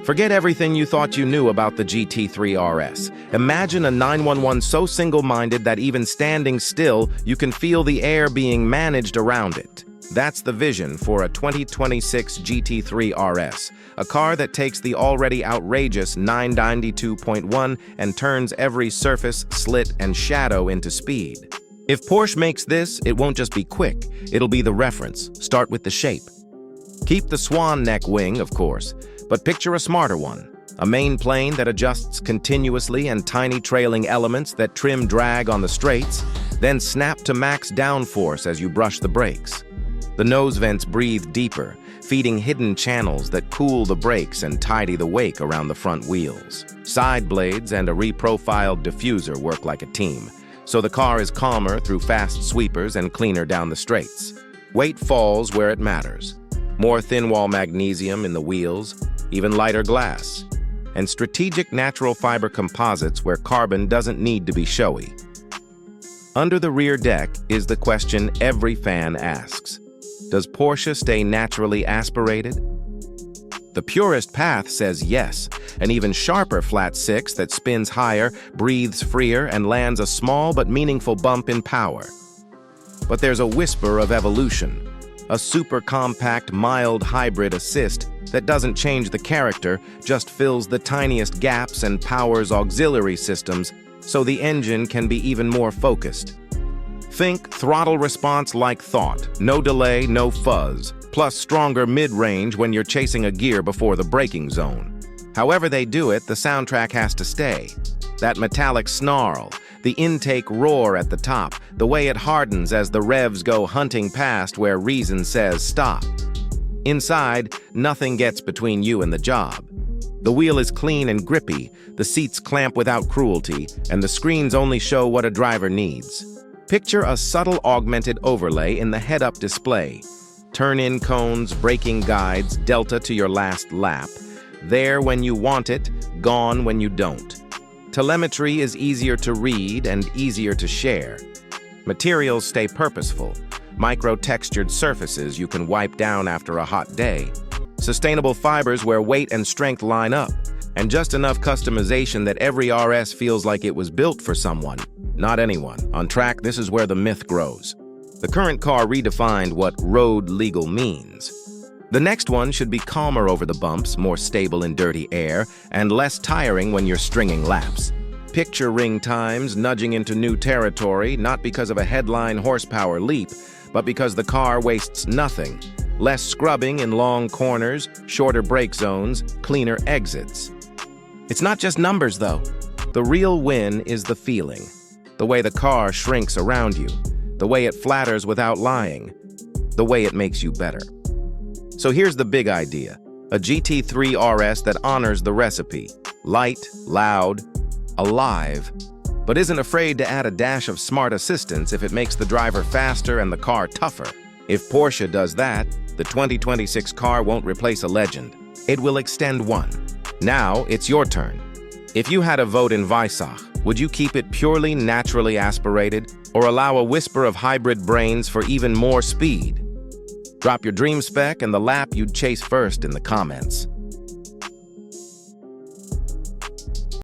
Forget everything you thought you knew about the GT3 RS. Imagine a 911 so single-minded that even standing still, you can feel the air being managed around it. That's the vision for a 2026 GT3 RS, a car that takes the already outrageous 992.1 and turns every surface, slit, and shadow into speed. If Porsche makes this, it won't just be quick, it'll be the reference. Start with the shape. Keep the swan-neck wing, of course, but picture a smarter one. A main plane that adjusts continuously and tiny trailing elements that trim drag on the straights, then snap to max downforce as you brush the brakes. The nose vents breathe deeper, feeding hidden channels that cool the brakes and tidy the wake around the front wheels. Side blades and a reprofiled diffuser work like a team, so the car is calmer through fast sweepers and cleaner down the straights. Weight falls where it matters. More thin-wall magnesium in the wheels, even lighter glass, and strategic natural fiber composites where carbon doesn't need to be showy. Under the rear deck is the question every fan asks. Does Porsche stay naturally aspirated? The purist path says yes, an even sharper flat six that spins higher, breathes freer, and lands a small but meaningful bump in power. But there's a whisper of evolution, a super compact, mild hybrid assist that doesn't change the character, just fills the tiniest gaps and powers auxiliary systems so the engine can be even more focused. Think throttle response like thought, no delay, no fuzz, plus stronger mid-range when you're chasing a gear before the braking zone. However they do it, the soundtrack has to stay. That metallic snarl, the intake roar at the top, the way it hardens as the revs go hunting past where reason says stop. Inside, nothing gets between you and the job. The wheel is clean and grippy, the seats clamp without cruelty, and the screens only show what a driver needs. Picture a subtle augmented overlay in the head-up display. Turn-in cones, braking guides, delta to your last lap. There when you want it, gone when you don't. Telemetry is easier to read and easier to share. Materials stay purposeful. Micro-textured surfaces you can wipe down after a hot day. Sustainable fibers where weight and strength line up. And just enough customization that every RS feels like it was built for someone, not anyone. On track, this is where the myth grows. The current car redefined what road legal means. The next one should be calmer over the bumps, more stable in dirty air, and less tiring when you're stringing laps. Picture ring times nudging into new territory, not because of a headline horsepower leap, but because the car wastes nothing. Less scrubbing in long corners, shorter brake zones, cleaner exits. It's not just numbers, though. The real win is the feeling. The way the car shrinks around you. The way it flatters without lying. The way it makes you better. So here's the big idea. A GT3 RS that honors the recipe. Light, loud, alive, but isn't afraid to add a dash of smart assistance if it makes the driver faster and the car tougher. If Porsche does that, the 2026 car won't replace a legend. It will extend one. Now, it's your turn. If you had a vote in Weissach, would you keep it purely naturally aspirated or allow a whisper of hybrid brains for even more speed? Drop your dream spec and the lap you'd chase first in the comments.